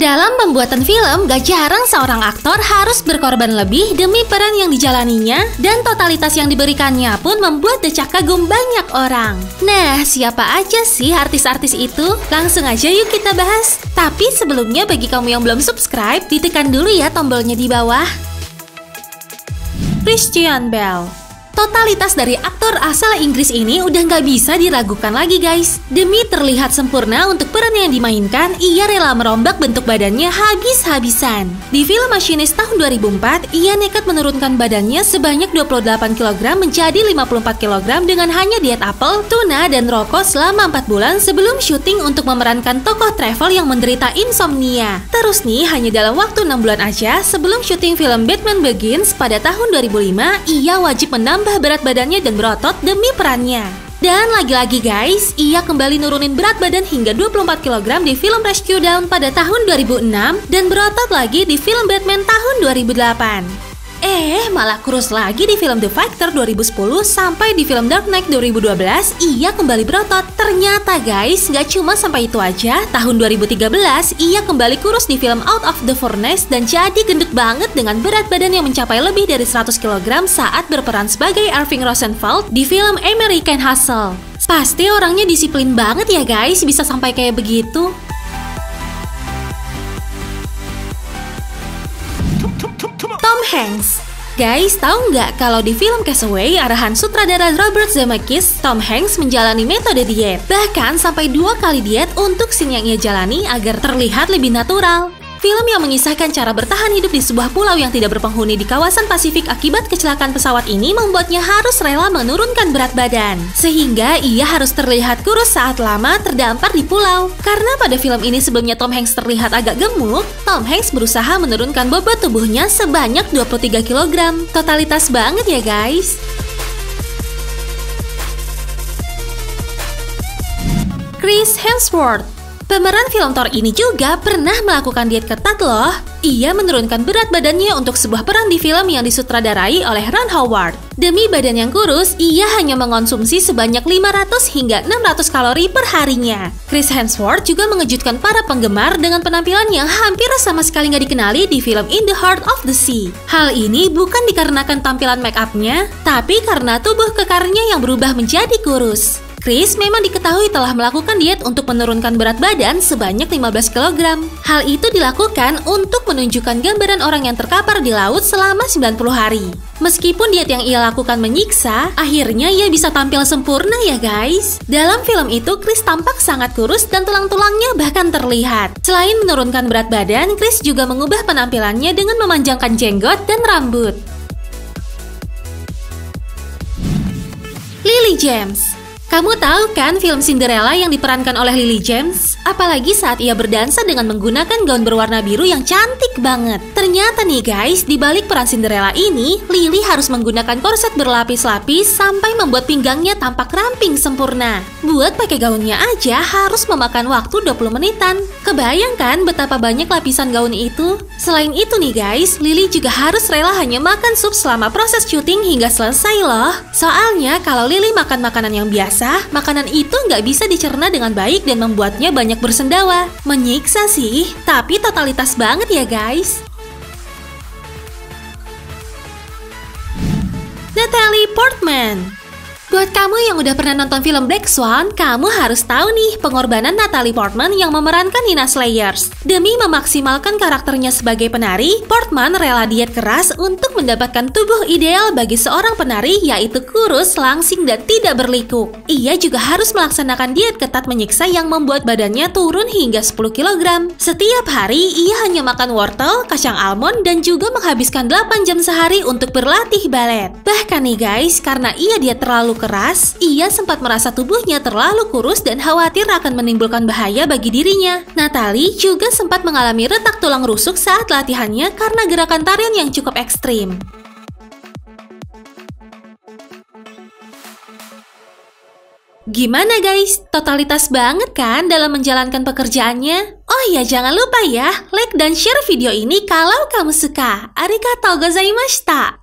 Dalam pembuatan film, gak jarang seorang aktor harus berkorban lebih demi peran yang dijalaninya, dan totalitas yang diberikannya pun membuat decak kagum banyak orang. Nah, siapa aja sih artis-artis itu? Langsung aja yuk kita bahas. Tapi sebelumnya bagi kamu yang belum subscribe, ditekan dulu ya tombolnya di bawah. Christian Bale. Totalitas dari aktor asal Inggris ini udah nggak bisa diragukan lagi guys. Demi terlihat sempurna untuk peran yang dimainkan, ia rela merombak bentuk badannya habis-habisan. Di film Machinist tahun 2004, ia nekat menurunkan badannya sebanyak 28 kg menjadi 54 kg dengan hanya diet apel, tuna, dan rokok selama 4 bulan sebelum syuting untuk memerankan tokoh travel yang menderita insomnia. Terus nih, hanya dalam waktu 6 bulan aja sebelum syuting film Batman Begins pada tahun 2005, ia wajib menambah berat badannya dan berotot demi perannya. Dan lagi-lagi guys, ia kembali nurunin berat badan hingga 24 kg di film Rescue Dawn pada tahun 2006 dan berotot lagi di film Batman tahun 2008. Malah kurus lagi di film The Fighter 2010 sampai di film Dark Knight 2012, ia kembali berotot. Ternyata guys, gak cuma sampai itu aja, tahun 2013 ia kembali kurus di film Out of the Furnace dan jadi gendut banget dengan berat badan yang mencapai lebih dari 100 kg saat berperan sebagai Irving Rosenfeld di film American Hustle. Pasti orangnya disiplin banget ya guys, bisa sampai kayak begitu. Tom Hanks. Guys, tahu nggak kalau di film Castaway arahan sutradara Robert Zemeckis, Tom Hanks menjalani metode diet. Bahkan sampai 2 kali diet untuk scene yang ia jalani agar terlihat lebih natural. Film yang mengisahkan cara bertahan hidup di sebuah pulau yang tidak berpenghuni di kawasan Pasifik akibat kecelakaan pesawat ini membuatnya harus rela menurunkan berat badan. Sehingga ia harus terlihat kurus saat lama terdampar di pulau. Karena pada film ini sebelumnya Tom Hanks terlihat agak gemuk, Tom Hanks berusaha menurunkan bobot tubuhnya sebanyak 23 kg. Totalitas banget ya guys. Chris Hemsworth. Pemeran film Thor ini juga pernah melakukan diet ketat loh. Ia menurunkan berat badannya untuk sebuah peran di film yang disutradarai oleh Ron Howard. Demi badan yang kurus, ia hanya mengonsumsi sebanyak 500 hingga 600 kalori per harinya. Chris Hemsworth juga mengejutkan para penggemar dengan penampilan yang hampir sama sekali nggak dikenali di film In the Heart of the Sea. Hal ini bukan dikarenakan tampilan make-up-nya, tapi karena tubuh kekarnya yang berubah menjadi kurus. Chris memang diketahui telah melakukan diet untuk menurunkan berat badan sebanyak 15 kg. Hal itu dilakukan untuk menunjukkan gambaran orang yang terkapar di laut selama 90 hari. Meskipun diet yang ia lakukan menyiksa, akhirnya ia bisa tampil sempurna ya guys. Dalam film itu, Chris tampak sangat kurus dan tulang-tulangnya bahkan terlihat. Selain menurunkan berat badan, Chris juga mengubah penampilannya dengan memanjangkan jenggot dan rambut. Lily James. Kamu tahu kan film Cinderella yang diperankan oleh Lily James? Apalagi saat ia berdansa dengan menggunakan gaun berwarna biru yang cantik banget. Ternyata nih guys, di balik peran Cinderella ini, Lily harus menggunakan korset berlapis-lapis sampai membuat pinggangnya tampak ramping sempurna. Buat pakai gaunnya aja harus memakan waktu 20 menitan. Kebayangkan betapa banyak lapisan gaun itu? Selain itu nih guys, Lily juga harus rela hanya makan sup selama proses syuting hingga selesai loh. Soalnya kalau Lily makan makanan yang biasa, makanan itu nggak bisa dicerna dengan baik dan membuatnya banyak bersendawa. Menyiksa sih, tapi totalitas banget ya guys. Natalie Portman. Buat kamu yang udah pernah nonton film Black Swan, kamu harus tahu nih pengorbanan Natalie Portman yang memerankan Nina Slayers. Demi memaksimalkan karakternya sebagai penari, Portman rela diet keras untuk mendapatkan tubuh ideal bagi seorang penari, yaitu kurus, langsing, dan tidak berlikuk. Ia juga harus melaksanakan diet ketat menyiksa yang membuat badannya turun hingga 10 kg. Setiap hari, ia hanya makan wortel, kacang almond, dan juga menghabiskan 8 jam sehari untuk berlatih balet. Bahkan nih guys, karena ia diet terlalu keras, ia sempat merasa tubuhnya terlalu kurus dan khawatir akan menimbulkan bahaya bagi dirinya. Natalie juga sempat mengalami retak tulang rusuk saat latihannya karena gerakan tarian yang cukup ekstrim. Gimana guys? Totalitas banget kan dalam menjalankan pekerjaannya? Oh iya, jangan lupa ya, like dan share video ini kalau kamu suka. Arigatou gozaimashita!